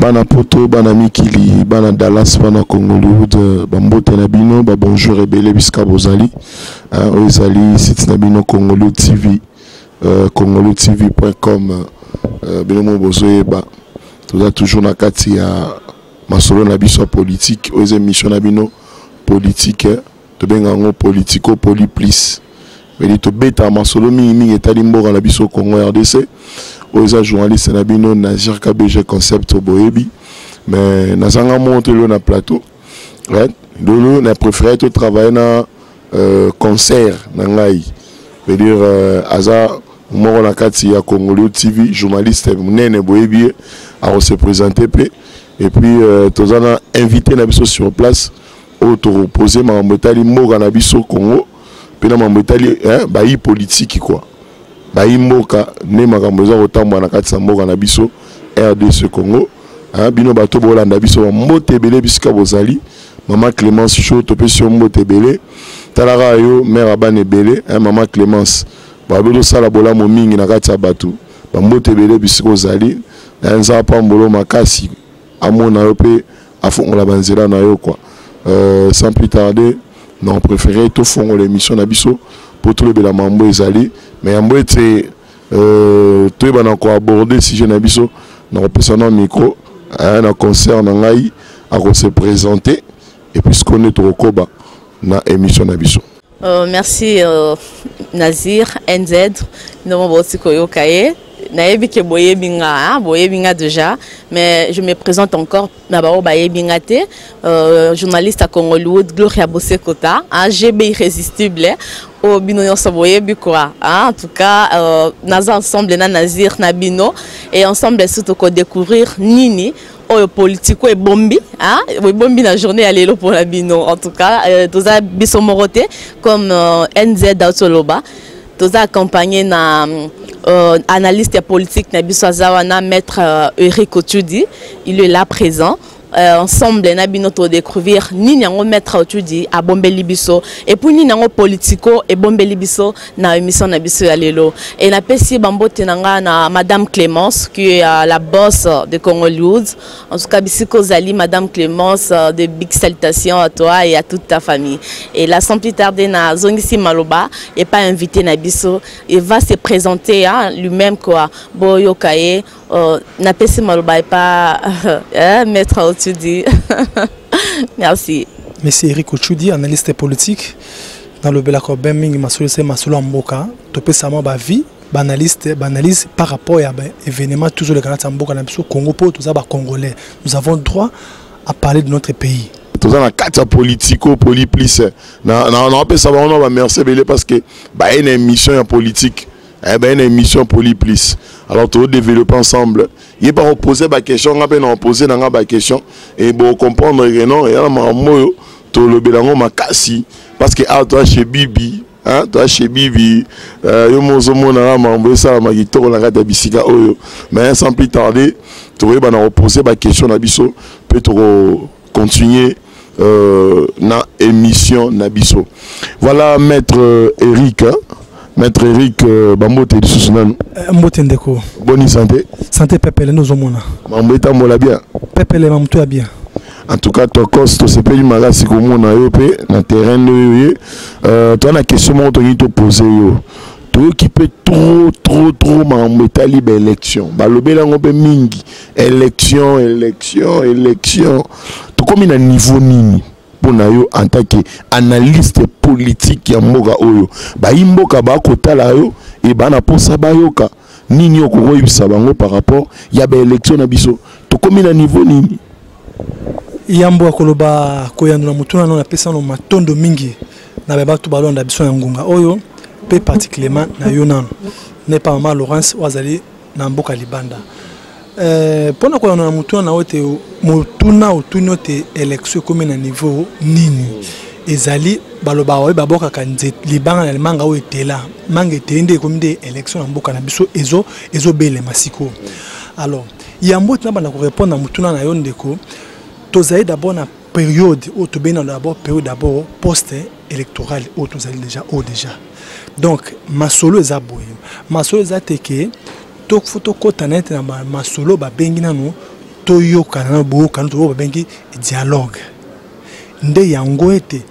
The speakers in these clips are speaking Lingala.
bana poto bana mikili bana Dallas bana Congolwood bambote na bino ba bonjour ebele biska bozali ozali site na bino Congolwood TV congolwoodtv.com bino mo bozoyeba toza toujours na kati ya masolo na biso politique aux émissions na bino politique to benga ngo politico poliplis mais to beta masolo mingi etali mboka na biso Congo RDC aux journalistes na bino Nazir KBG concept boyebi mais nazanga monte le na plateau ouais lolo na préféré to travailler na concert na ngai veut dire aza moko na kati ya Congolwood TV journaliste munene boyebi a se présenter et puis tozana invité na biso sur place auto poser ma mbetali mboka na biso Congo pe na mbetali bayi politique quoi bayi mboka ne makambo za kotambwa na kati sa mboka na biso RDC Congo bino bato bolanda biso mbote belé biska bozali maman Clémence Chaud to pe sur mbote belé talara yo mère abane belé maman Clémence babelo sala bola mo mingi na kati ya bato mbote belé biska bozali nza pambolo makasi amona yo pe afongola banzela na yo quoi sans plus tarder non préféré to fongo l'émission na biso pour tout le bela mambo ezali mais yambo ete to ba na ko aborder si je na biso na personnel micro na concert na ngai a se présenter et puis ce qu'on est au koba na émission na biso. Merci Nazir NZ no mo botiko yo kaye. Naebi ke boyebinga déjà, mais je me présente encore nabao boyebinga te, journaliste à Congolwood, Gloria Bosekota, GB irrésistible, au bino sa boyebi quoi. En tout cas, nous ensemble na Nazir Nabino et ensemble surtout qu'on découvrir Nini. Oh, politico et bombi, bombi la journée à l'élo pour la bino. En tout cas, tous a bisomoroté comme NZ Dautoloba, tous a accompagné na analyste politique Nabiso Azawana, maître Eric Otudi, il est là présent. Ensemble, nous avons découvert ni nous maître Otudi à Bombeli Biso et puis ni nous politico et Bombeli Biso na émission Nabiso Alelo. Et la PC Bambo Tenanga na Madame Clémence qui est la boss de Congolwood. En tout cas, Bisiko Zali, Madame Clémence, de big salutations à toi et à toute ta famille. Et là, sans plus tarder, na Zongisi Maloba et pas invité Nabiso, il va se présenter lui-même quoi. Boyo Kaye. Na PC Maloba et pas maître Otudi. Merci. Monsieur Eric Otudi, analyste politique dans le Belako Beming Masolo c'est Masolo Mboka. Topé sama ba vie, analyse par rapport à événement toujours le Canada Mboka na biso Congo pour tout ça ba congolais. Nous avons droit à parler de notre pays. Tout ça na carte politico poliplis. Na peut savoir on va merci parce que ba une émission politique. Une émission poliplis. Alors tout développer ensemble. Il pas opposer ma question, on va opposer dans ma question et pour comprendre que non, il y a un tout le bélango makasi parce que toi chez Bibi, toi chez Bibi, yo mozomo na mambo ça ma guitare la rade bisika oyo. Mais sans plus tarder, tu vas opposer ma question na biso peut continuer na émission na biso. Voilà maître Eric. Maître Eric Bambote de Sousunano. Mbote Ndeko. Bonne santé. Santé Pepele nous omona. Mambeta mola bien. Pepele mamto bien. En tout cas, ton coste c'est payé magasi comme on a yopé dans terrain de toi la question mon to poser yo. Toi qui peut trop mambeta libre élection. Balobe la ngombe mingi élection. To comme na niveau nini. En tant qu'analyste politique ya mboka oyo ba imboka ba kotala yo et bana posa ba yoka nini okoko yibisa bango par rapport ya ba élection na biso to komi na niveau nini yambo akoloba koyanduna mutuna na pesa no matondo mingi na ba to balonda biso ya ngunga oyo pe particulièrement na yonano n'est pas mal Laurence wazali na mboka libanda pona kwa na mutuna na wote mutuna utunyo te élection comme na niveau nini ezali baloba oyo baboka kanze libanga na manga o etela manga etende comme des élections na mboka na biso ezo bele masiko. Alors yambo tna bana ko répondre na mutuna na yo ndeko tozali d'abord na période où to bena d'abord période d'abord post électorale où tozali déjà donc masolo ezaboye masolo ezateke tok photo kota net na masolo ba bengi nanu toyoka na boyoka to babengi dialogue nde yango ete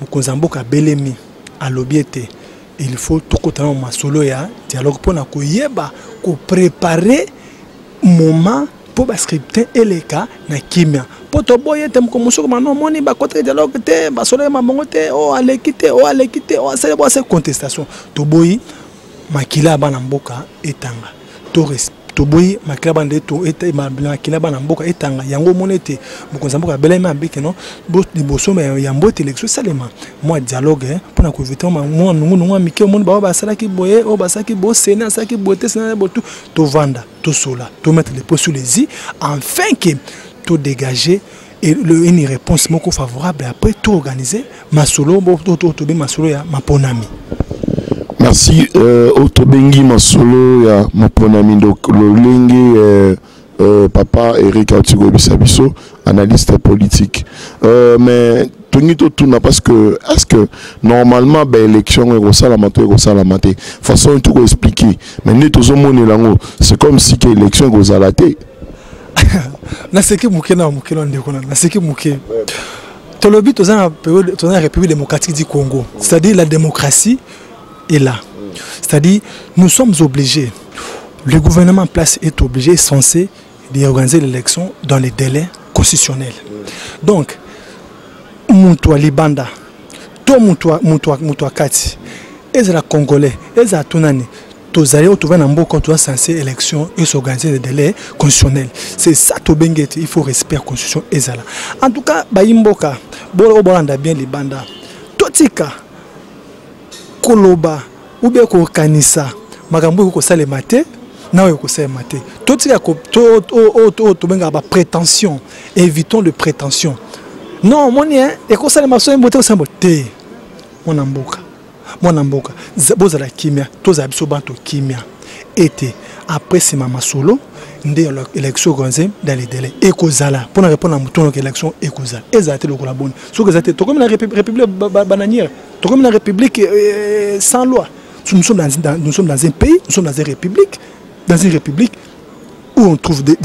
mokonzi mboka belemi alobi ete il faut tokotana masolo ya dialogue pona koyeba ko préparer moment pour bascripter eleka na kimia poto boye te mkomuso ko mano moni ba côté dialogue te basolo ya mabongo te o alekite o asele bo se contestation to boyi makila bana mboka etanga to boyi makila bande to ete makila bana mboka etanga yango monete mokonzi mboka belema ambike no bo liboso ya mbote election salema moi dialogue pona ko éviter moi nungu mike moni ba basala ki boye o basaki bo sena saki bote sena botu to vanda to sola to mettre les points sur les i afin que to dégager et une réponse moko favorable après tout organiser masolo to be masolo ya maponami. Merci Otobengi Masolo ya Maponami donc le papa Eric Autigo Bisabiso analyste politique mais Tonito Tuna parce que est-ce que normalement l'élection est salamate façon tout expliquer mais nous tous lango c'est comme si que l'élection est salate na seki mukena mukelo ndekona na seki muke tolobi tozana période tozana République démocratique du Congo c'est-à-dire la démocratie est là. C'est-à-dire, nous sommes obligés, le gouvernement en place est obligé, censé d'organiser l'élection dans les délais constitutionnels. Donc, Moutoua Libanda, to Moutoua Kati, et les Congolais, et les Tonani, tous allés au Nambo quand on est censé élection et s'organiser des délais constitutionnels. C'est ça, il faut respecter la constitution. En tout cas, Bayimboka, Bolo Bolanda bien Libanda, Totika, Koloba ou bien ko kanisa makambo ko sale maté na ko sale maté tout ya ko to benga ba prétention évitons de prétention non moni e ko sale maso mbote ko sambote mona mboka bozala kimia to za biso banto kimia été après c'est mama solo ndé l'élection organisée dans les délais ekozala pour répondre à mutono que l'élection ekozala ezate le la bonne so que ezate to comme la république bananière to comme la république sans loi nous sommes dans un pays nous sommes dans une république où on trouve des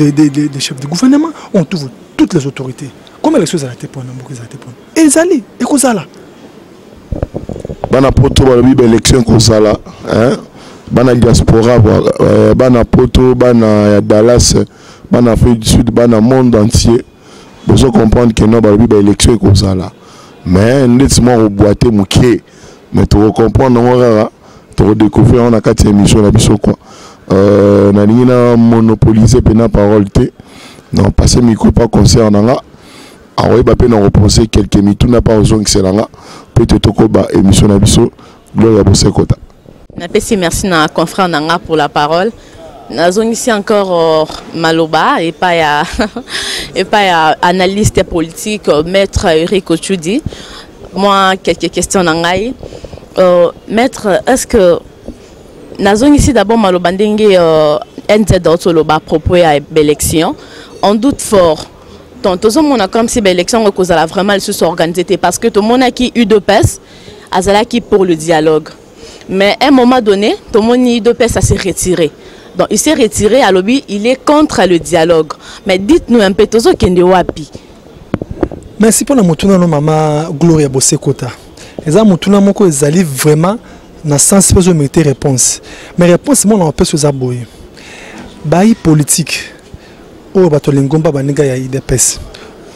chefs de gouvernement on trouve toutes les autorités comme l'élection ezate pour namboka ezate pour ezali ekozala bana poto ba bible élection ekozala hein bana diaspora bana poto bana Dallas bana Afrique du Sud bana monde entier besoin comprendre que non ba bible élection comme ça là mais ndetimo roboiter muké mais tu comprendre ngora tu découvrir on a quatre émissions la biso quoi na nina monopoliser pena parole té non passer micro pas concernant ah oui ba pena reposer quelques minutes n'a pas besoin que c'est là peut-être koba émission la biso gloire à Sekota. Merci à confrère Nanga pour la parole. Nous avons ici encore Maloba et pas ya analyste politique maître Eric Ochudi. Moi quelques questions Nangai. Maître, est-ce que nous avons ici d'abord Maloba ndenge NZ Otoloba propos à l'élection. On doute fort. Donc tout le monde a comme si l'élection a vraiment se organisée parce que tout le monde a qui UDPS a qui pour le dialogue. Mais à un moment donné, tout le monde UDPS s'est retiré. Donc il s'est retiré à l'objet, il est contre le dialogue. Mais dites-nous un peu, tout ce qui est wapi. Merci pour la moutuna no maman Gloria Bosekota. Les gens moutuna moko ezali vraiment na sens pas mériter réponse. Mais réponse moi on peut se zaboyer. Baï politique. Oh batolingomba baniga ya UDPS.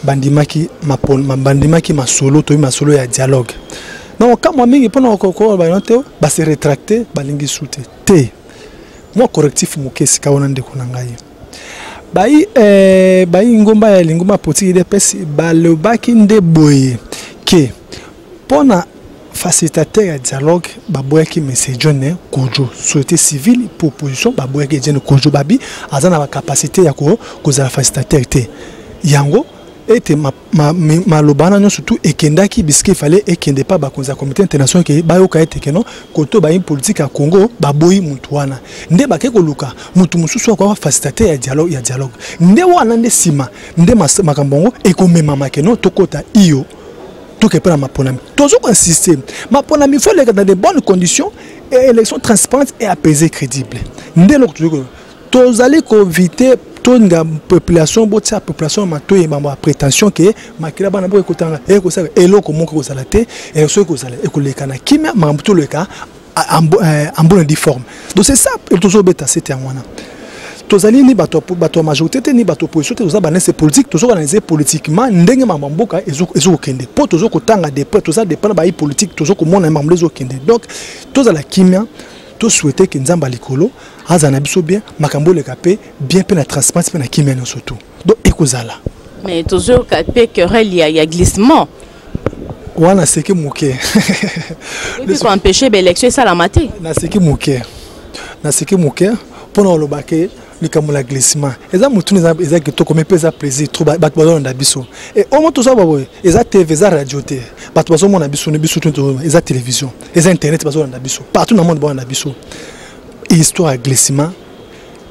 Bandimaki bandimaki masolo to masolo ya dialogue. Non, quand moi mingi pendant encore ba se rétracter balingi soute te moi correctif mokesi ka onande konangai bayi ngomba ya lingoma politique de pes balobaki nde boye ke pona facilitateur ya dialogue baboyaki monsieur John Kojo société civile pour opposition baboyaki John Kojo babi azana ba capacité ya ko kozala facilitateur te yango et ma lobana non surtout et kendaki bisque fallait et kende pas ba konza comité international ke ba yoka ete keno koto ba politique à Congo ba boyi mutuana nde ba ke koluka mutu mususu kwa facilitateur ya dialogue nde wana nde sima nde makambongo e ko mema makeno tokota iyo to ke pela maponami tozo ko insister maponami faut les dans de bonnes conditions et élection transparente et apaisée crédible nde lokto tozali ko éviter tonga population botia population matoye ba prétention que makila bana bo ekotanga ko ça eloko moko ko salate et so ko sala e ko lekana kimia mambuto leka en bonne forme. Donc c'est ça que toujours beta c'était en wana. Tozali ni bato majorité ni bato opposition toza banese politique toujours analyser politiquement ndenge mamboka ezo kende po toujours ko tanga de près toza dépend ba politique toujours ko mona mambo ezo kende. Donc toza la kimia to souhaiter que nzamba likolo azana biso bien makambo le capé bien pe na transparence pe na kimia surtout. Donc ekozala. Mais toujours capé querelle il y a glissement. Wana seki moké. Ils sont empêchés l'élection ça la maté. Na seki moké. Na seki moké pour no lobake le kamola glissement. Eza mutu eza que to comme pesa plaisir trop bat bazon na biso. Et au moins tout ça baboy, eza TV, eza radio té. Bat bazon na biso ne biso tout eza télévision, eza internet bazon na biso. Partout dans le monde bazon na biso. Histoire glissement.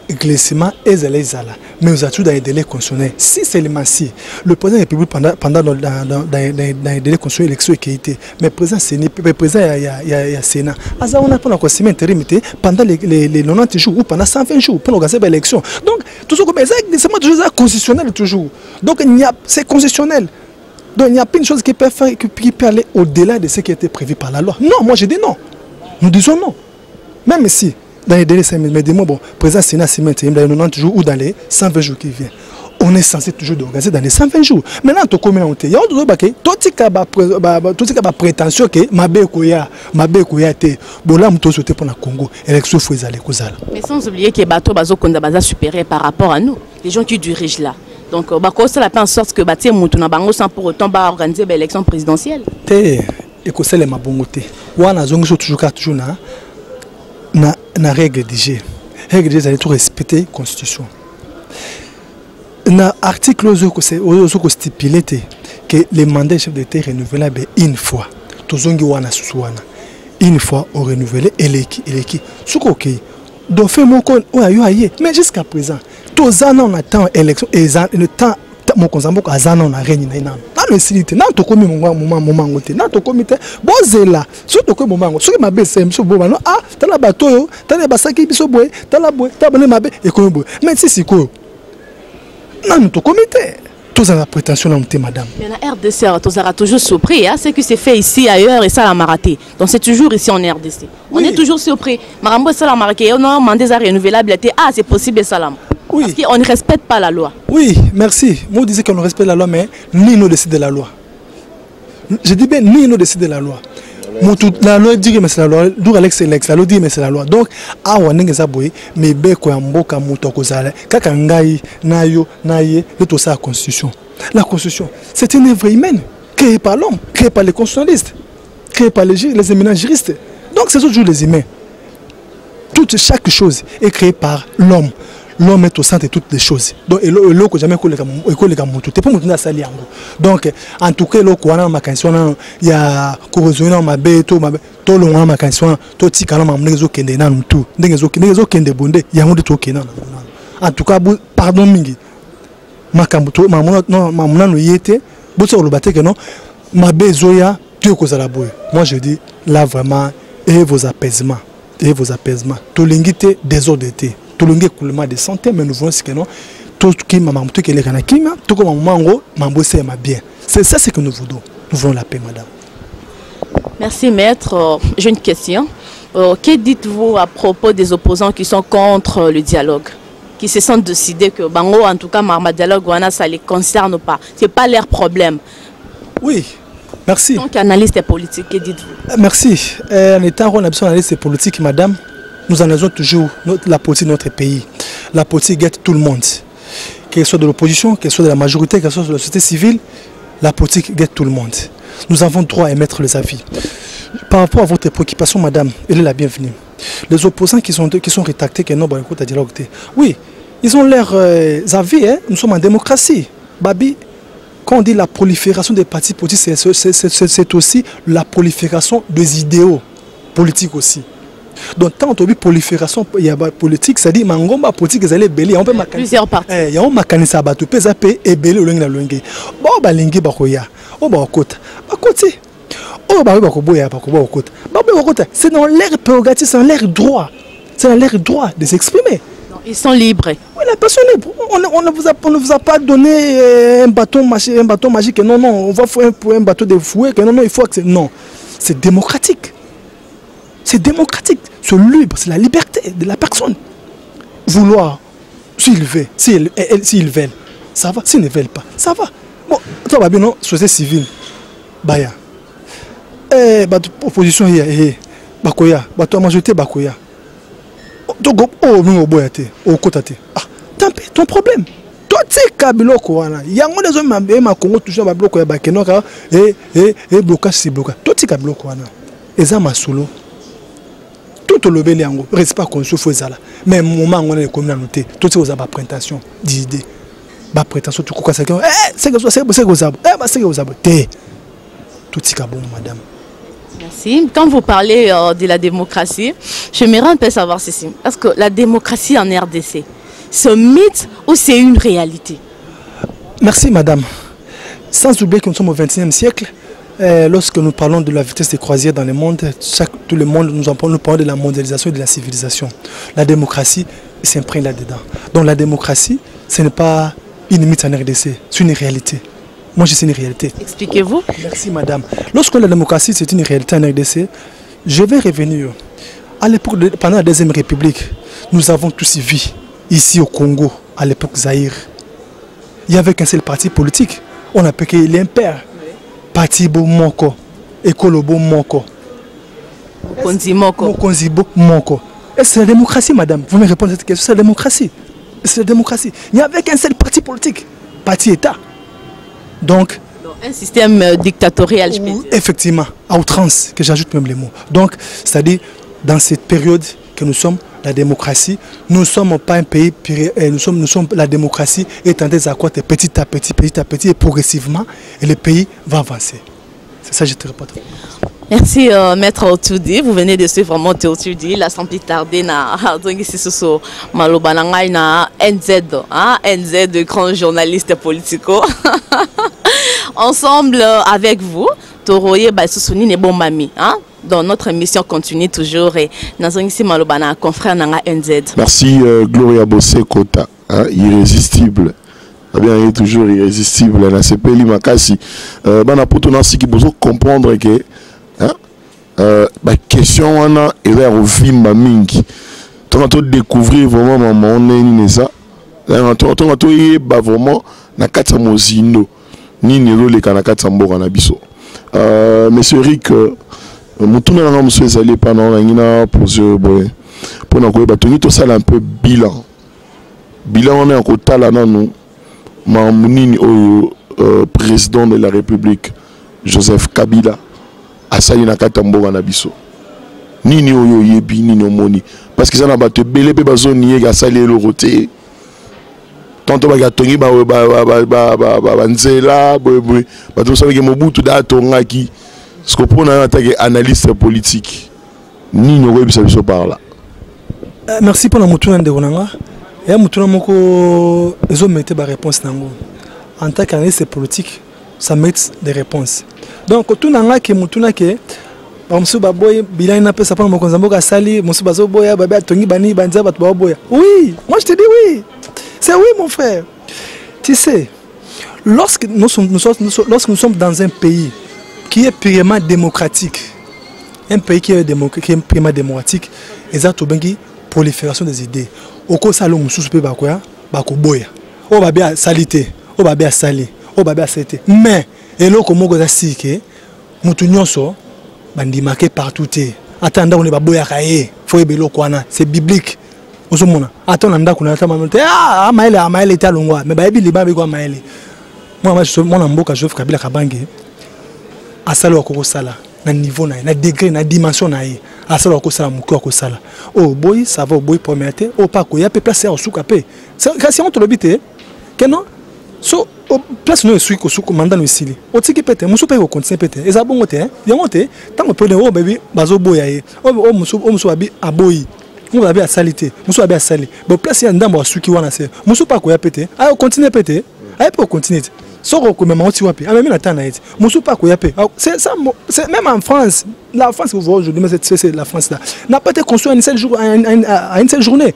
Glissement et zala. Mais nous avons toujours dans les délais constitutionnels. Si seulement si le président de la République pendant dans les délais constitutionnels élection qui a été, mais président Sénat, président il y a Sénat. Asa on a pas encore signé intérimité pendant les 90 jours ou pendant 120 jours pour organiser l'élection. Donc tout ce que c'est toujours constitutionnel toujours. Donc c'est constitutionnel. Donc il n'y a pas une chose qui peut faire qui peut aller au-delà de ce qui a été prévu par la loi. Non, moi je dis non. Nous disons non. Même si dans les délais, mais dis-moi, bon, président Sénat s'y met dans les 90 jours ou dans les 120 jours qui viennent. On est censé toujours organiser dans les 120 jours. Maintenant, tu as il y a d'autres prétention que Mabé Koya, bon là, je suis pour le Congo, élection Fouezale. Mais sans oublier que les bateaux sont supérieurs par rapport à nous, les gens qui dirigent là. Donc, ça la fait en sorte que Batia Moutouna Bango sans pour autant organiser l'élection présidentielle. Et que c'est les Mabongote. Ouana Zongo toujours na règle du jeu. Règle du jeu, c'est tout respecter la Constitution. Dans l'article où stipulé que les mandats chefs d'État renouvelables une fois. Une fois on renouvelle et l'équipe. Donc fait mon compte, mais jusqu'à présent, tous les ans on attend l'élection et le temps mon consambo azana on a régné na non silité na to komi moment ngote na to komite bozela so to komi moment so ma bese mso boba no ah tala bato yo tala basaki biso boy tala boy tabone mabe e komi boy mais si siko non to komite tous la prétention na mté madame. Mais la RDC tous a toujours surpris hein ce qui s'est fait ici ailleurs et ça la maraté. Donc c'est toujours ici en RDC. On est toujours surpris. Marambo ça la marqué on a demandé ça renouvelable ah c'est possible ça là. Oui. Parce qu'on ne respecte pas la loi. Oui, merci. Moi, je disais qu'on respecte la loi, mais ni nous décide de la loi. Je dis bien, ni nous décide de la loi. La loi dit que c'est la loi. D'où Alex la loi dit que c'est la loi. Donc, on n'est pas mais beko yamboka muto kozala. Kaka ngai nayo naye de tout ça la Constitution. La Constitution, c'est une œuvre humaine créée par l'homme, créée par les constitutionnalistes, créée par les éminents juristes. Donc, c'est toujours les humains. Chaque chose est créée par l'homme. L'homme est au centre de toutes les choses. Donc, l'eau que jamais donc, en tout cas, l'eau il y a corrosion ma baie, tout le monde ma canson, tout petit calme, tout. En tout cas, pardon, Mingi. Ma cambuto, ma non, yété, bosso le baté que non, ma besoya, Dieu cause à la boue. Moi, je dis là vraiment, et vos apaisements, tout l'ingité désordre. Tout le monde coulement de santé, mais nous voulons que non, tout qui m'a montré que les Kanakima, tout comme mango, m'embosser ma bien. C'est ça ce que nous voulons. Nous voulons la paix, madame. Merci, maître. J'ai une question. Que dites-vous à propos des opposants qui sont contre le dialogue, qui se sont décidés que Bango, en tout cas, Marma Dialogue, ça ne les concerne pas. Ce n'est pas leur problème. Oui. Merci. Donc, analyste politique, que dites-vous? Merci. En étant analyste politique, madame, nous analysons toujours la politique de notre pays. La politique guette tout le monde. Qu'elle soit de l'opposition, qu'elle soit de la majorité, qu'elle soit de la société civile, la politique guette tout le monde. Nous avons droit à émettre les avis. Par rapport à votre préoccupation, madame, elle est la bienvenue. Les opposants qui sont rétractés, qui n'ont pas écouté à dialogue. Oui, ils ont leurs avis. Hein? Nous sommes en démocratie. Babi, quand on dit la prolifération des partis politiques, c'est aussi la prolifération des idéaux politiques aussi. Donc, quand on dit prolifération politique, ça dit que politique est belé. On peut plusieurs partis. Il y a un mécanisme à PZP et belé au Lengi. Bon, Balingi Bakoya. Oh, Bakota. Bakoti. Oh, Bakoboya. Bakota. C'est dans l'air prérogatif, c'est dans l'air droit. C'est dans l'air droit de s'exprimer. Ils sont libres. Oui, la personne est libre. On ne vous a pas donné un bâton magique. Non, on va faire un bateau de fouet. Non, il faut accepter. Non, c'est démocratique. C'est démocratique. C'est libre, c'est la liberté de la personne. Vouloir, s'ils veulent, s'ils veulent, ça va. S'ils ne veulent pas, ça va. Bon, ça va bien, non? Société civile. Baya. Opposition, Bakoya. La majorité, Bakoya. Ah, tant pis, ton problème. Toi, tu sais Kabilo Kouana. Il y a des hommes qui Congo toujours dans bloc et blocage c'est blocage. Toi, tu sais Kabilo Kouana. Et ça m'a solo. Tout le levé en reste pas qu'on souffre ça là. Mais moment on est comme noté. Tout ça aux présentation d'idées. Ba prétention tout quoi ça. C'est que c'est tout ça bon madame. Merci. Quand vous parlez de la démocratie, j'aimerais un peu savoir ceci. Est-ce que la démocratie en RDC, c'est un mythe ou c'est une réalité? Merci madame. Sans oublier que nous sommes au XXIe siècle, lorsque nous parlons de la vitesse de croisière dans le monde, tout le monde nous parlons de la mondialisation et de la civilisation. La démocratie s'imprègne là-dedans. Donc la démocratie, ce n'est pas une mythe en RDC, c'est une réalité. Moi, je sais une réalité. Expliquez-vous. Merci, madame. Lorsque la démocratie, c'est une réalité en RDC, je vais revenir. À l'époque, pendant la Deuxième République, nous avons tous vu, ici au Congo, à l'époque Zaïre, il n'y avait qu'un seul parti politique. On appelait l'impair. Parti Bo Moko, Ekolobo Moko. Mokonzi Moko. Mokonzi Moko. Et c'est la démocratie, madame. Vous me répondez à cette question, c'est la démocratie. C'est la démocratie. Il n'y avait qu'un seul parti politique, parti État. Donc, un système dictatorial, je peux dire. Effectivement, à outrance, que j'ajoute même les mots. Donc, c'est-à-dire, dans cette période que nous sommes, la démocratie, nous ne sommes pas un pays, nous sommes la démocratie est en train d'accroître petit à petit et progressivement, et le pays va avancer. C'est ça que je te réponds. Merci Maître Otoudi, vous venez de suivre vraiment Otoudi, la sans plus tarder na Malobanangai na NZ, NZ de grand journaliste politico. Ensemble avec vous, Toroye Basoussouni ne bon mami, dans notre émission continue toujours et Nazongisi Malobana confrère nanga NZ. Merci Gloria Bossé Kota, irrésistible. Bien, il est toujours irrésistible. Na sepeli makasi. Bana potona si qui besoin comprendre que la question wana est au film mingi. Tu vas découvrir vraiment maman on est ça. Tu vas vraiment na kata mozino ni nero le kana kata mboka na biso. Monsieur Rick mutuna nga monsieur ezali pendant la ngina pour boy pour na ko ba toni to sala un peu bilan. Bilan on est en kotala nanu mamunini au président de la République Joseph Kabila asali na kata mboka na biso. Nini oyo yebi nini omoni parce que ça na bato belé pe bazoni ye asali le roté. Tanto ba tongi ba nzela boy bato so ke Mobutu da tonga ki ce qu'on prend en tant qu'analyste politique. Nini oyo bisa biso par là. Merci pour la mutuna ndonanga. Et mutuna moko ezo mette ba réponse nango. En tant qu'analyste politique, ça mérite des réponses. Donc tout nanga ke mutuna ke Monsieur Baboy, bilan n'a pas ça pour mon konzamboka sali, Monsieur Bazo Boya, Baba Tongi Bani, Banza Batboya. Oui, moi je te dis oui. C'est oui mon frère. Tu sais, lorsque nous sommes dans un pays qui est purement démocratique, un pays qui est purement démocratique, exactement prolifération des idées. Au cas salon Moussou pe bakoya, bakoboya. O babia salité, o babia sali, o babia salité. Mais et là comme on si que mutu nyonso bandi marqué partout té. Attends on est baboya kaye, faut ebelo kwana, c'est biblique. Osomona. Attends nanda kuna ta mamonte. Maele ta longwa, mais ba ebi ba be kwa maele. Moi mon mboka Joseph Kabila Kabange asala ko sala na niveau na degré na dimension na ye. Asala ko sala muko ko sala. Oh boy, ça va boy promettre. Oh pas ko ya pe place au souka pe. C'est on te le bité. Que non? So place no sui ko souko manda no isili. O tiki pete, muso pe ko continue pete. Eza bongo te, hein? Yango te, tango pe oh baby bazo boya ye. Oh muso abi aboyi. On va bien à salité, muso abi à sali. Bon place ya ndambo suki wana se. Muso pa ko ya pete. Ayo continue pete. Ayo po continue. Soko ko même oti wapi. Même na tana eti. Muso pa ko ya pe. C'est ça c'est même en France. La France vous voyez aujourd'hui mais c'est la France là. N'a pas été construit en une seule journée.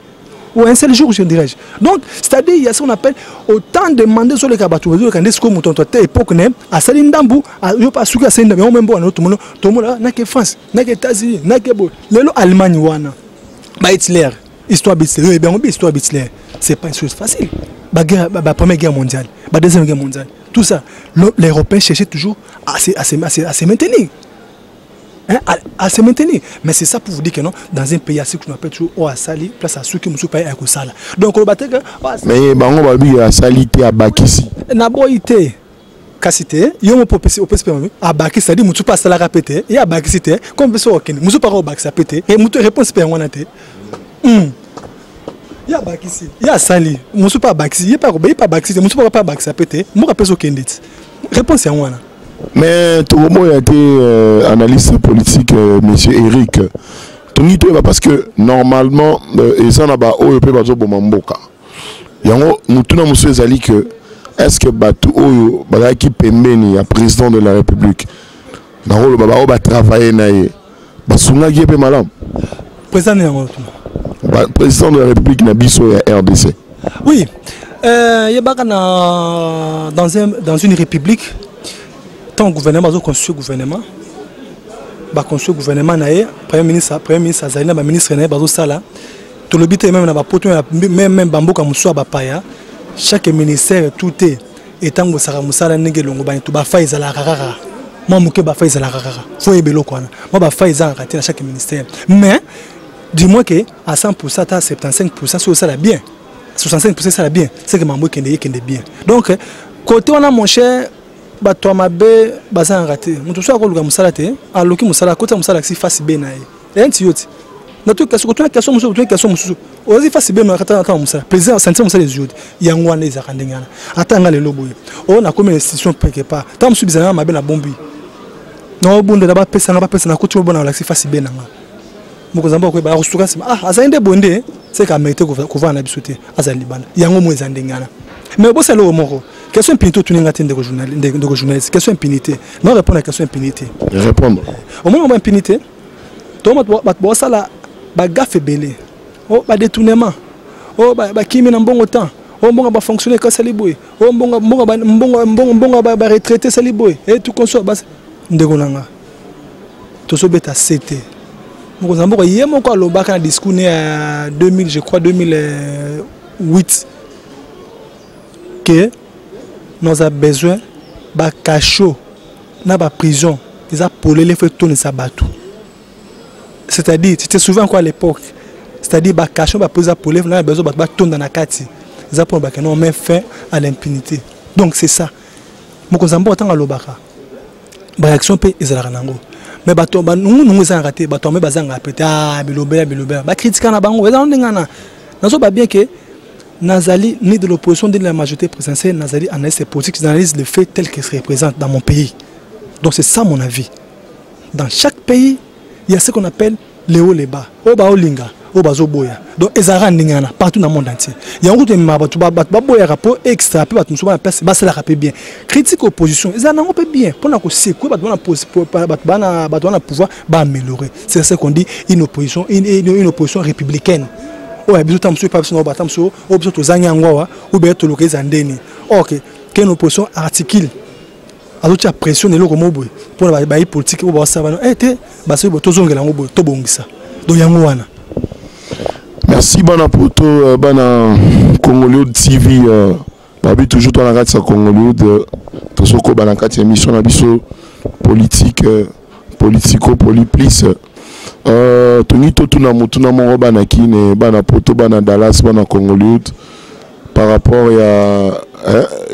ou un seul jour, je dirais. Donc, c'est-à-dire, il y a ce qu'on appelle autant demander sur les cabatou, quand est-ce que mon tonton époque n'est à Salindambou, à Yopa Souka Sendam, même bon, tout le monde n'a que France, n'a que États-Unis, n'a que l'Allemagne, Hitler, histoire Hitler, bien, histoire Hitler, c'est pas une chose facile. La Première Guerre mondiale, la Deuxième Guerre mondiale, tout ça, les Européens cherchaient toujours à se maintenir. À se maintenir. Mais c'est ça pour vous dire que non, dans un pays à ce qu'on appelle toujours au Asali, place à ceux qui ne sont pas à Kosala. Donc, on va dire que. Mais on va dire à Salité à Bakissi. Naboïté. Cassité, il y a un peu de à Bakissi, c'est-à-dire que je ne pas à répéter, et à Bakissi, comme ça, je ne pas au Bakissi à péter, et je réponds à un il y a Bakissi, il y a Sali, je ne suis pas Bakissi, il n'y a pas Bakissi, je ne suis pas Bakissi à péter, je réponds au Kendit. Réponse à un. Mais tout le monde a été analyste politique, M. Eric. Parce que normalement, et ça n'a pas eu de temps pour que est-ce que Batou qui pembeni a président de la République va travailler naïe basunga qui est malade président de la République n'a biso ya RDC. Oui, il y a dans une république. Tant le gouvernement a construit le gouvernement, Premier ministre Azalina, ministre Sala, tout le but est même même Bamboka Moussa Bapaya, chaque ministère tout est étant que Sarah Moussala Negelongo, tout Bafa Izala Rara, moi Mouké Bafa Izala Rara, faut y bello quoi, moi Bafa Izala raté à chaque ministère. Mais, dis-moi que à 100%, à 75%, c'est ça la bien, 65% ça la bien, c'est que Mambo Kende bien. Donc, côté on a mon cher. Toi ma bé bazan raté mon tout ça ko luka musala te a loki musala ko ta musala si face be na e enti yoti na to kaso ko to kaso musu ozi face be na kata na musala président santé musala les yodi yango na ezaka ndengana atanga le lobo o na comme institution quelque part ta musu bizana ma be na bombi no bunde da ba pesa na ko to bona la si face be na nga moko zamba ko ba rustuka sima azainde bonde c'est ka mérité ko va na bisoté azali bana yango mo ezandengana mais bo salo moko question impunité tu n'as de journaliste question impunité non répondre à la question impunité répondre au moins on impunité toi tu ça la gaffe belé oh ba détournement oh ba kimi na mbongo temps oh mbongo ba fonctionner ka saliboy oh mbongo ba retraité saliboy et tout comme ça bas ndeko nanga to so beta CT moko zambo yemo ko lobaka na discours né à 2000 je crois 2008 que nous avons besoin de cachot, de prison, ils ont polé les feux tourner sa bateau. C'est-à-dire, c'était souvent quoi à l'époque. C'est-à-dire, de cachot, de prison, polé, on a besoin de tourner dans la carte. Ils ont pour nous mettre fin à l'impunité. Donc c'est ça. Nous avons autant à l'obaka. La réaction peut être ranango. Mais nous avons raté, nous avons raté, bilobé, critiquer na bango, ils ont ngana. Nous avons bien que Nazali, ni de l'opposition, ni de la majorité présidentielle, Nazali analyse ses politiques, analyse le fait tel qu'il se représente dans mon pays. Donc c'est ça mon avis. Dans chaque pays, il y a ce qu'on appelle les hauts, les bas. Oba Olinga, Oba Zoboya. Donc Ezara Ningana, partout dans le monde entier. Il y a un groupe de Mabatu, Baboya rapport extra, puis Batum Soba, Bassela rappelle bien. Critique opposition, ils en ont bien. Pour qu'on sait quoi, Batouana pouvoir améliorer. C'est ce qu'on dit, une opposition républicaine. Oh, il y a besoin de pas besoin de zangangwa ou bien de loquer zandeni. Ok, quelle opposition articule. Alors tu as pressionné le romobo pour la baille politique ou ça va. Eh te, parce que tu zonges la mobo, tu bongisa. Donc yangwana. Merci bana poto bana Congolais TV. Babi toujours dans la radio Congolais de Tosoko bana kati émission na biso politique politico poliplice. Tony Totuna Mutuna Moroba Nakine, Bana Poto, Bana Dallas, Bana Congolais par rapport à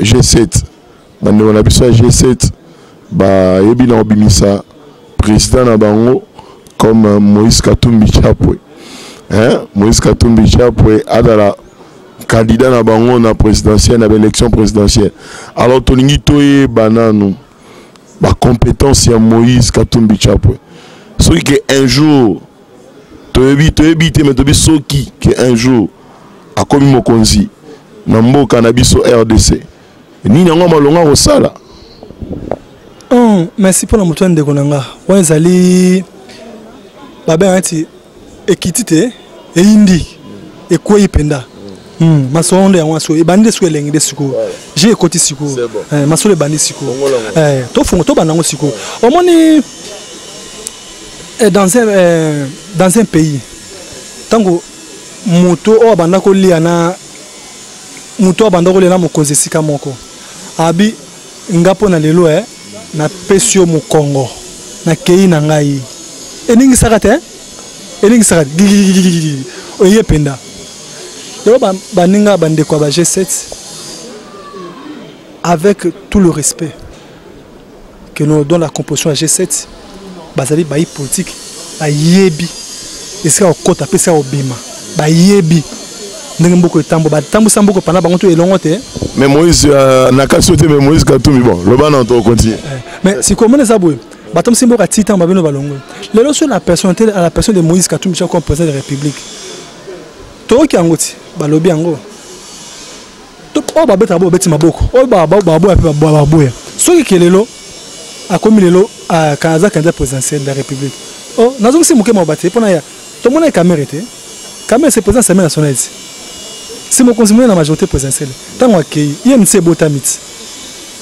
G7. On a vu ça G7, Ebina Obimisa, président Nabango, comme Moïse Katumbi Chapwe. Moïse Katumbi Chapwe, Adala, candidat Nabango na présidentielle, na élection présidentielle. Alors Tony Toye Banano, ma compétence y a Moïse Katumbi Chapwe. Celui qui un jour, tu évites, mais tu es qui un jour, a commis mon conzi, Nambo cannabis au RDC. Ni n'a pas malonga au sala. Merci pour la moto de Konanga. Ouais, Zali, Babé Anti, équité et indi. et quoi y penda. Ma sonde est en soi, et bandit sur les de suko. J'ai écouté suko. Ma sonde bandit suko. Toi fond, toi banango suko. Au moins dans un pays, tango moto o bandako liana moto bandako liana mo cause sika moko. Abi ngapo na lelo na pesio mu Congo na kei na ngai. Eningi sakate eningi sakate oye penda. Baninga bandeko ba G7 avec tout le respect que nous donne la composition à G7 bazali bayi politique ba yebi esika okota pesa obima ba yebi ndenge mboko etambo ba tambo samboko pana bango to elongo te mais Moïse na kasote mais Moïse Katumbi bon le ban on continue mais si comment ça boy batom simboka titan ba bino balongo lelo sur la personnalité à la personne de Moïse Katumbi comme président de la République to ki angoti balobi yango to o ba beta bo beti maboko o ba boya soki kelelo akomi lelo a Canada candidat présidentiel de la République oh nazo si muke mabate pona ya to mona caméra te caméra c'est président semaine nationale si mo consommer na majorité présidentielle tango akei IMC botamit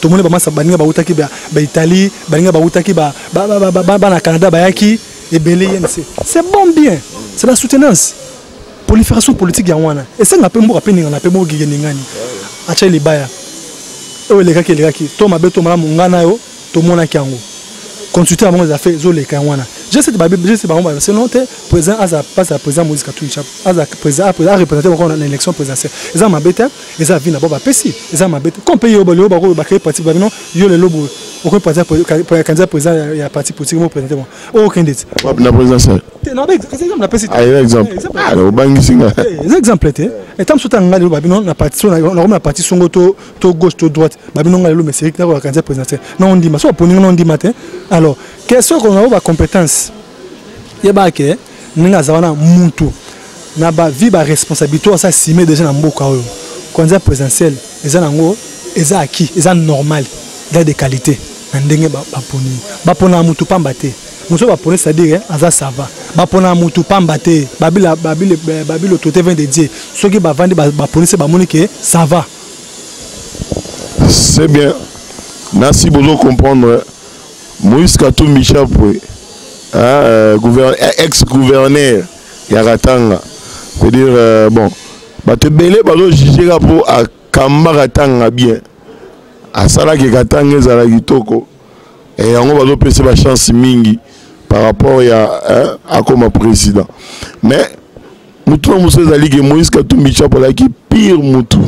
to mona ba masa baninga ba utaki ba Italie baninga ba utaki ba na Canada ba yaki et belé IMC c'est bon bien c'est la soutenance prolifération politique ya wana et ça ngape mboka pe ninga na pe mo gige ningani acha libaya o le kaki to mabeto mala mungana yo to mona kiango consulter avant les affaires zo le kanwana je sais ba c'est non te président aza passe à président Moïse Katumbi aza président a représenter encore l'élection présidentielle eza mabeta eza vina boba pesi eza mabeta comme pays obolo ba créer parti ba non yo le lobo aucun parti candidat président ya parti politique mo présenter aucun dit na présidentielle non exemple la pesi exemple alors bangi singa exemple te et tam sota ngale ba non na parti na parti songo to gauche to droite ba non ngale mais c'est que candidat présidentiel non on dit ma so pour non dit matin alors question qu'on a ba compétence yeba ke ninga zawana muntu na ba vie ba responsabilité ça simé déjà na mboka oyo candidat présidentiel eza nango eza acquis eza normal il a des qualités na ndenge ba pona mutu pamba te muso ba pona c'est-à-dire aza ça va ba pona mutu pamba te babilo toté vient de dire ceux qui ba vendre ba pona c'est ba monique ça va c'est bien merci beaucoup comprendre Moïse Katumbi Chapwe ex-gouverneur Yaratanga c'est-à-dire bon bato belé bazo juger pour à Kamba Ratanga bien à sala ki Katanga ezala kitoko et yango bazo pesa ba chance mingi par rapport à comme président mais mutu muso ezali ke Moïse Katumbi Chapwe qui pire mutu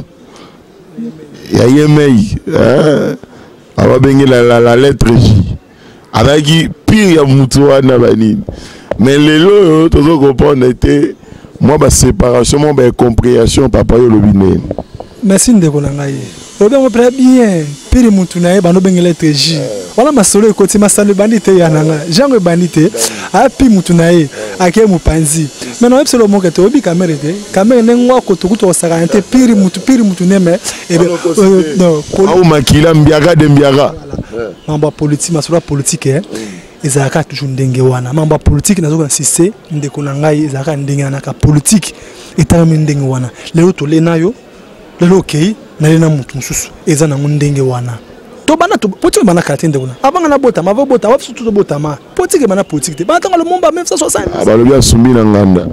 ya yemei aba bengi la lettre J avec pire ya mutu wana banini mais lelo tozo comprendre était moi ba séparation moi ba compréhension papa yo lobine merci ndeko na ngai obe mo très bien pire mutu na ye bano bengi lettre J wala masolo ekoti masalo bandite ya nanga jango bandite a pi mutu na ye ake mupanzi mais non epselo mo kete obi kamera te kamera nengwa ko to kuto sakante pire mutu neme ebe non au makila mbiaga de mbiaga mambo politique masolo politique ezaka toujours ndenge wana mambo politique nazo insister ndeko na ngai ezaka ndenge na ka politique etami ndenge wana lelo to lenayo lelo okay na lena mutu mususu eza na ndenge wana to bana to politique bana kate ndeko na abanga na bota mavo bota wapi tout bota ma politique bana politique te bana tanga le momba même ça 60 ba lobi asumi na nganda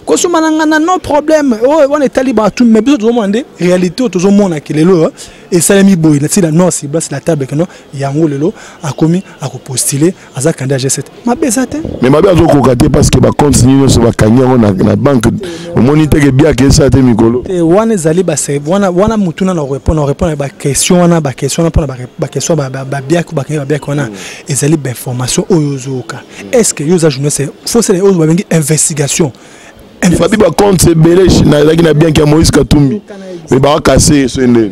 ko suma na nganda no problème on est taliban tout mais biso to demander réalité to zo mona ke lelo et salami boy na tila non c'est la table que non yango lelo akomi akopostuler aza candidat G7 ma bezate mais ma bezo ko kate parce que ba continuer so ba kanyango na banque monite ke bien que ça te mikolo et wana zali ba se wana mutuna na répondre ba question wana ba question ba question ba bien ko wana ezali ba information oyozoka est-ce que yoza journée faut c'est oyo ba bengi investigation Fabi ba compte belé na la bien que Moïse Katumbi mais ba casser ce ndé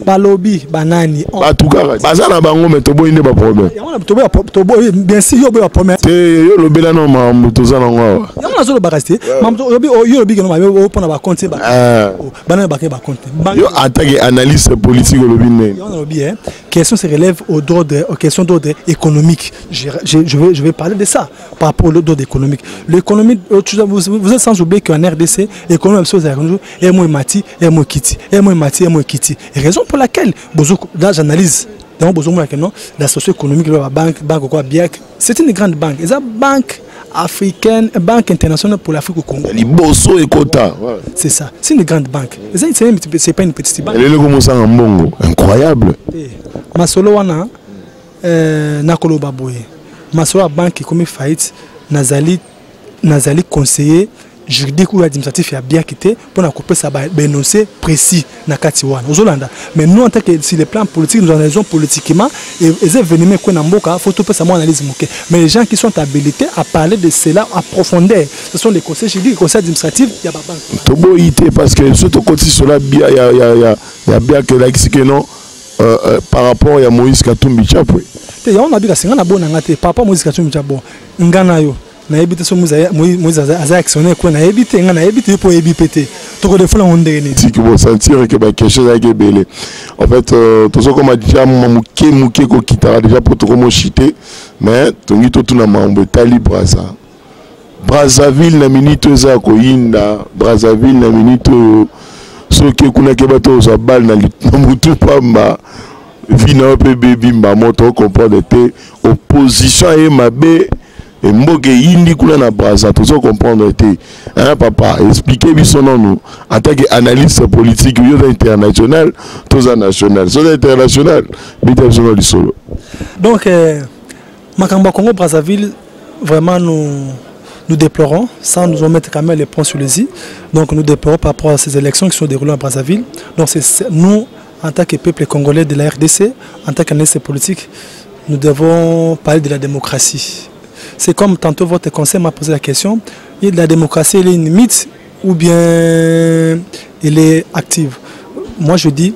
balobi banani ba tukara baza na bango mais to boy ne ba problème to boy bien sûr yo ba problème te yo lobela no ma muto za ngo ya na zo ba rester mam yo lobi que no ma yo pona ba compte ba banani ba compte yo attaque analyse politique lobi ne yo lobi question se relève au d'ordre question d'ordre économique je vais parler de ça par rapport au d'ordre économique l'économie vous êtes sans oublier qu'en RDC, l'économie est moins mati, est moins kiti, est moins mati, est moins kiti. Et raison pour laquelle, là j'analyse, la socio-économique, la banque c'est une grande banque. Et ça, banque africaine, banque internationale pour l'Afrique au Congo. C'est ça, c'est une grande banque. C'est pas une petite banque. Elle est ça en Bongo, incroyable. Masolo wana nakolo baboye. Masolo banque qui commet faillite, nazali conseiller juridique ou administratif a bien quitté pour couper ça énoncé précis na katiwana ozolanda. Mais nous en tant que sur le plan politique nous analysons politiquement et les événements qu'on a mboka faut tout ça analyse moqué. Mais les gens qui sont habilités à parler de cela en profondeur, ce sont les conseils juridiques, les conseils administratifs, il y a pas banque. Tobo ité parce que surtout quand cela bien il y a bien que là que non par rapport à Moïse Katumbi Chapwe. Il y a on a bien que ngana bona ngate par rapport à Moïse Katumbi Chapwe ngana yo na ebite so Moïse aza actionné quoi na ebite ngana ebite pour ebipete to ko defula ondene si que vous sentir que quelque chose a été belé en fait tout ça comme a déjà muke ko kitara déjà pour to comme chité mais tongi to tuna mambo tali brasa Brazzaville na minute za ko yinda Brazzaville na minute soki kuna ke bato za bal na mutu pamba vina pe bimba moto comprendre te opposition et mabe et mboke yindi kuna na Brazza tout ça comprendre te hein papa expliquer biso non nous en tant qu'analyste politique yo international tous national so international bita solo solo. Donc Makamba Congo Brazzaville vraiment nous déplorons, sans nous mettre quand même les points sur les i. Donc nous déplorons par rapport à ces élections qui sont déroulées à Brazzaville. Donc c'est nous, en tant que peuple congolais de la RDC, en tant qu'analyste politique, nous devons parler de la démocratie. C'est comme tantôt votre conseil m'a posé la question, la démocratie elle est une mythe ou bien elle est active. Moi je dis,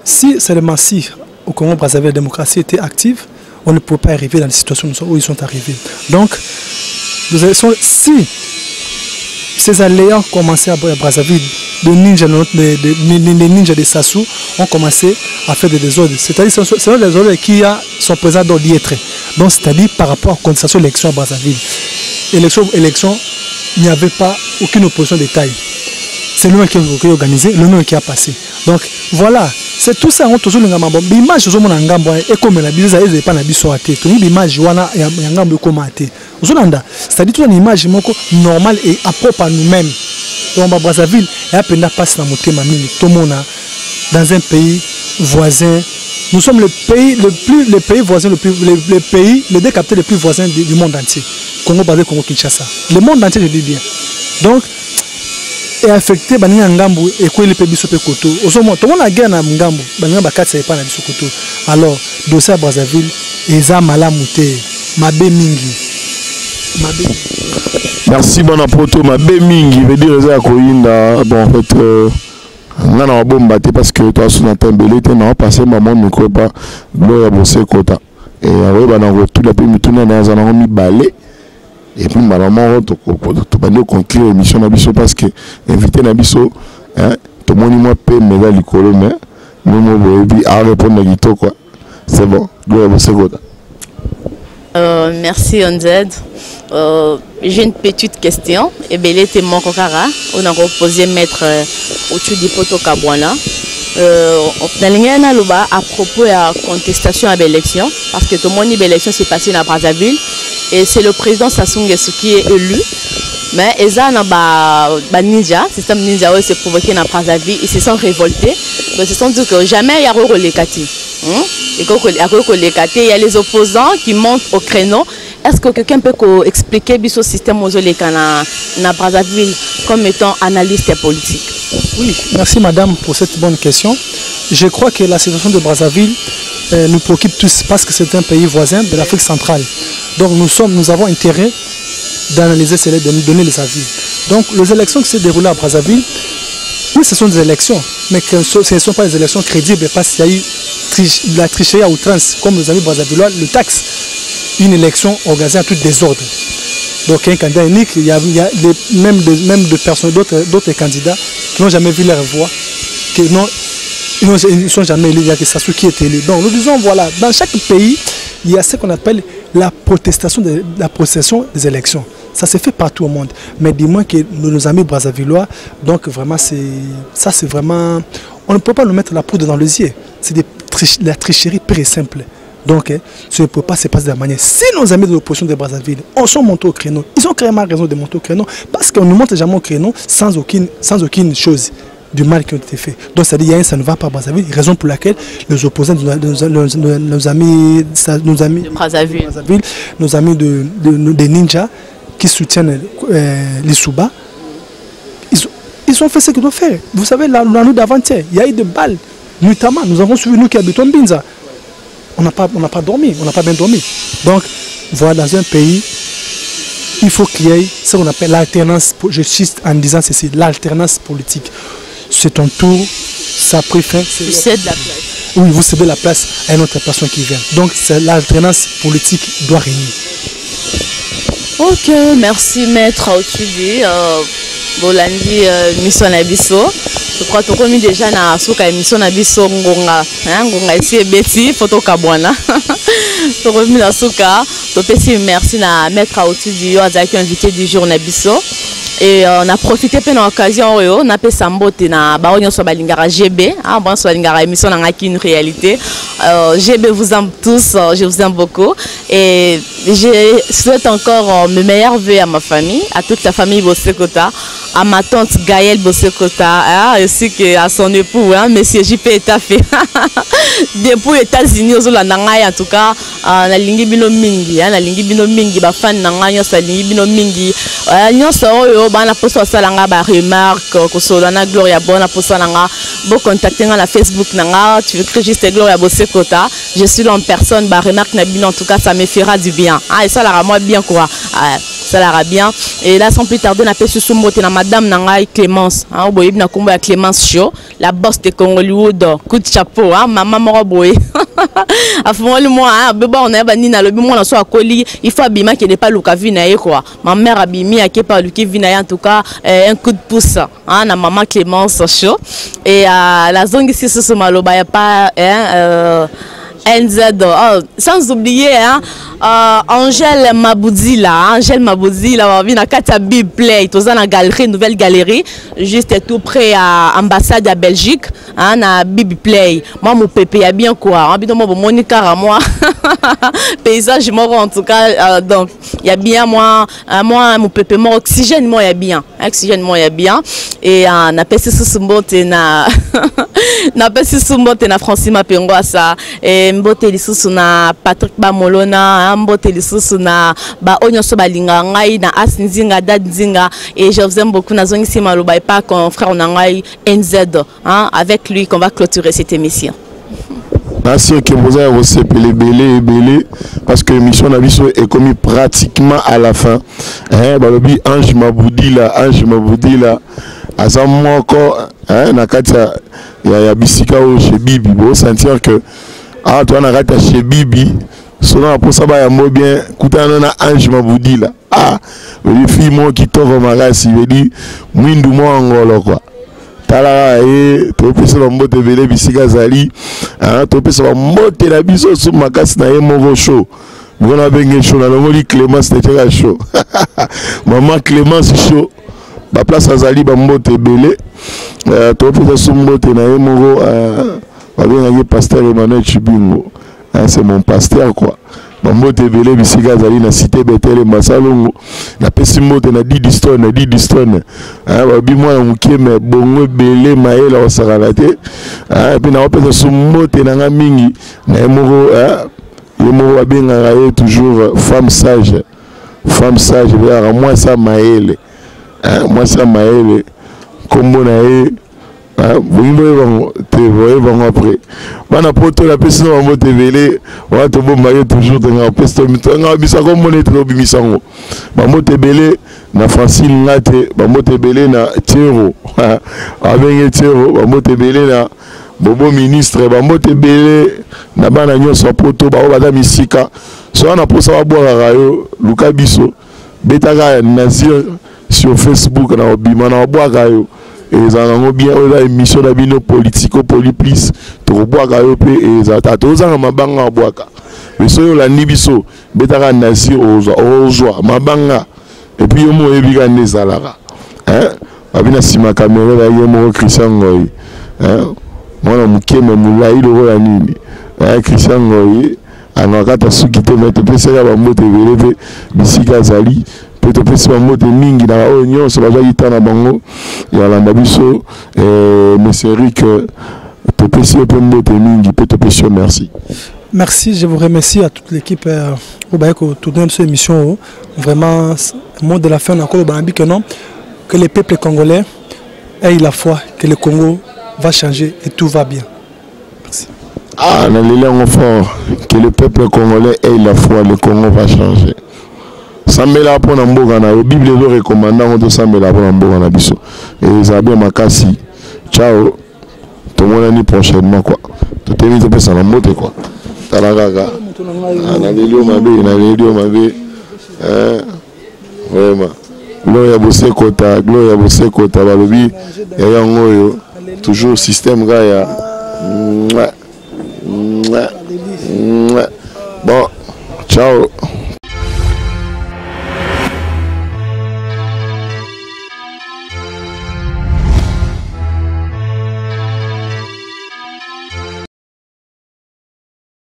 si seulement si au Congo Brazzaville la démocratie était active, on ne peut pas arriver dans la situation où ils sont arrivés. Donc, si ces aléas commençaient à Brazzaville, les ninjas de Sassou ont commencé à faire des désordres. C'est-à-dire que ce sont des désordres qui sont présents dans l'IETRE. Donc, c'est-à-dire par rapport à la contestation de l'élection à Brazzaville. Élection, il n'y avait pas aucune opposition de taille. C'est le même qui a organisé, le même qui a passé. Donc, voilà. C'est tout ça, on a toujours l'image de l'image et comme la bise n'est pas la bise sur la tête. L'image c'est-à-dire toute une image normale et à propre à nous-mêmes. Donc, Brazzaville, il y a passe dans tout le monde dans un pays voisin. Nous sommes le pays voisin, les deux capitales les plus voisins du monde entier. Congo, Brazzaville, Congo, Kinshasa. Le monde entier, je dis bien. Donc, et affecté bani ngambu et quoi les pays sope koto osomo to mona guerre na ngambu bani bakatsa epa na biso koto alors dossier à Brazzaville eza malamu te mabe mingi mabe. Merci bon apoto mabe mingi veut dire eza koinda bon en fait ngana wa bomba te parce que toi sous natembele te na passer maman ne croit pas gloire bosse kota et ouais bana tout la pays mutuna na za na mi balé. Et puis maman tu vas conclure l'émission Nabiso parce que invité Nabiso hein tout le monde moi paie mais là l'icolo mais nous à répondre à quoi c'est bon merci Onzed. J'ai une petite question et bien était mon kokara on a proposé mettre au-dessus du poto Kabwana à propos de la contestation à l'élection parce que tout le monde dit l'élection s'est passée à Brazzaville et c'est le président Sassou Nguesso qui est élu mais ils ont ninja système ninja où s'est provoqué dans Brazzaville ils se sont révoltés donc ils se sont dit que jamais il y a relécaté il y a les opposants qui montent au créneau. Est-ce que quelqu'un peut expliquer ce système aux na Brazzaville comme étant analyste politique? Oui, merci madame pour cette bonne question. Je crois que la situation de Brazzaville nous préoccupe tous parce que c'est un pays voisin de l'Afrique centrale. Donc nous avons intérêt d'analyser cela, de nous donner les avis. Donc les élections qui se déroulent à Brazzaville, oui ce sont des élections, mais ce ne sont pas des élections crédibles parce qu'il y a eu la tricherie à outrance, comme nos amis brazzavillois le taxent. Une élection organisée en tout désordre. Donc un candidat unique, il y a même de personnes, d'autres candidats qui n'ont jamais vu leur voix, qui ils ne sont jamais élus, il y a que Sassou qui est élu. Donc nous disons voilà, dans chaque pays, il y a ce qu'on appelle la protestation des élections. Ça se fait partout au monde. Mais dis-moi que nos amis brazzavillois, donc vraiment, c'est vraiment... On ne peut pas nous mettre la poudre dans les yeux. C'est la tricherie pure et simple. Donc, ça ne peut pas se passer de la manière. Si nos amis de l'opposition de Brazzaville ont sont montés au créneau, ils ont carrément raison de monter au créneau parce qu'on ne monte jamais au créneau sans aucune chose du mal qui a été fait. Donc, ça dit ça ne va pas à Brazzaville, raison pour laquelle les opposants, nos amis de Brazzaville, nos amis des ninjas qui soutiennent les Souba, ils ont fait ce qu'ils doivent faire. Vous savez, la nuit d'avant-hier, il y a eu des balles, notamment. Nous avons suivi, nous qui habitons Binza. On n'a pas dormi, on n'a pas bien dormi. Donc, voilà, dans un pays, il faut qu'il y ait ce qu'on appelle l'alternance. Je suis en disant ceci, l'alternance politique. C'est ton tour, ça a pris fin. Tu cèdes la place. Oui, vous cédez la place à une autre personne qui vient. Donc, l'alternance politique doit régner. Ok, merci maître Autudi. Bolandi mission Nabiso. Je crois que tu as déjà na suka émission Nabiso ngonga. Ngonga ici est Betty, photo kabwana. Tu as remis la suka. Tu merci na maître Autudi, qui invité du jour Nabiso. Et on a profité de l'occasion, on a fait Sambote na baonyo so balingara GB, bon so balingara émission na ngaki une réalité. GB vous aime tous, je vous aime beaucoup et je souhaite encore mes meilleurs vœux à ma famille, à toute la famille Bosekota, à ma tante Gaëlle Bosekota, ainsi que à son époux, monsieur JP Etafé. Depuis les États-Unis aux Olandais en tout cas, na lingi bino mingi, ba fan na ngaya sa lingi bino mingi. Nyonso oyo bana poso salanga ba remarque ko solana Gloria bona poso nanga bo contacter na Facebook nanga tu écris juste Gloria Bosekota, je suis là en personne ba remarque na bino en tout cas ça me fera du bien. Ça la moi bien quoi. Ça la bien et là sans plus tarder na pesu sumbote na madame nanga Clémence boyebi na kombo ya Clémence Show, la boss de Congolwood, coup de chapeau maman moro boye. A fond le moi beba on a bani na lobi moi na so akoli il faut abima qui n'est pas lukavi na ye quoi. Ma mère abimi a qui pas lukavi na en tout cas un coup de pouce na maman Clémence Show et la zone ici ce maloba y a pas NZ sans oublier Angèle Maboudi là on vient à Katia Biplay tous dans la galerie nouvelle galerie juste tout près à ambassade à Belgique na Biplay moi mon pépé a bien quoi habite moi Monica à moi paysage mort en tout cas donc il y a bien moi mon pépé mort oxygène moi il y a bien et na pesi sumbote na na pesi sumbote na Francima Pengoa ça et mbote lisusu na Patrick Bamolona mbote lisusu na ba onyoso balinga ngai na asinzinga dadzinga et je vous aime beaucoup na zongi simaloba et pas con frère ngai NZ avec lui qu'on va clôturer cette émission. Merci que vous avez reçu belé parce que l'émission Nabiso est commis pratiquement à la fin. Balobi Ange Maboudi là azam moko na katia ya bisika au chez Bibi bo sentir que toi na kata chez Bibi sona pour ça ba ya mo bien kutana na Ange Maboudi là les filles moi qui toro magasi veut dire mwindu mo ngolo quoi tala to pesa ba mbote vele bisika zali to pesa ba mbote la biso su makasi na ye mo show ngona benge show na ngoli Clémence te show maman Clémence show ba place azali ba mbote belé to pesa su mbote na ye mo ba benga pasteur Emmanuel Chibingo c'est mon pasteur quoi ba mbote belé bisika azali na cité Bethel Masalongo na pesi mbote na 10 tonnes ba bi moi mukie me bongo belé maela osakala te et puis na pesa su mbote na nga mingi na ye mo ba benga toujours femme sage vers moi ça maele kombo na ye vous voyez après bana poto la personne va monter velé on te bombayer toujours dans un pesto mitanga bisa comme on est trop bimisango ba monter belé na Francine ngate ba monter belé na Tiero avec Tiero ba monter belé na bobo ministre ba monter belé na bana nyoso poto ba bada misika so na posa ba boira rayo luka biso betaka nazir sur Facebook na obima na boira yo et ils ont bien une émission d'abino politico poliplis to boaka yo pe et za ta to za mabanga boaka mais so yo la nibiso betaka nasi ozo mabanga et puis yo mo ebi ka nezalara abina sima caméra ba yo mo Christian Ngoyi mwana mukeme mulai lokola nini Christian Ngoyi anakata suki te mais topesaka bamoto ebele mpe bisika azali mpe topesi bamoto mingi na oyo nyonso bazwaki ta na bango yalanda biso Meseric topesi yo mpe mbote mingi mpe topesi yo merci. Merci, je vous remercie à toute l'équipe au Bayeko tout dans cette émission. Vraiment, mot de la fin encore au Banambi que non, que le peuple congolais ait la foi que le Congo va changer et tout va bien. Merci. Ah, on a l'élan fort que le peuple congolais ait la foi, le Congo va changer. Sambela pour Namboga na la Bible le recommandant on doit sambela pour Namboga na biso. Et Zabia Makasi. Ciao. Tout le monde l'année prochainement quoi. Tout est mis au ça la moto quoi. Talagaga. Na lelio mabe. Vraiment. Gloria Bosekota balobi ya yango toujours système gaya. Bon, ciao.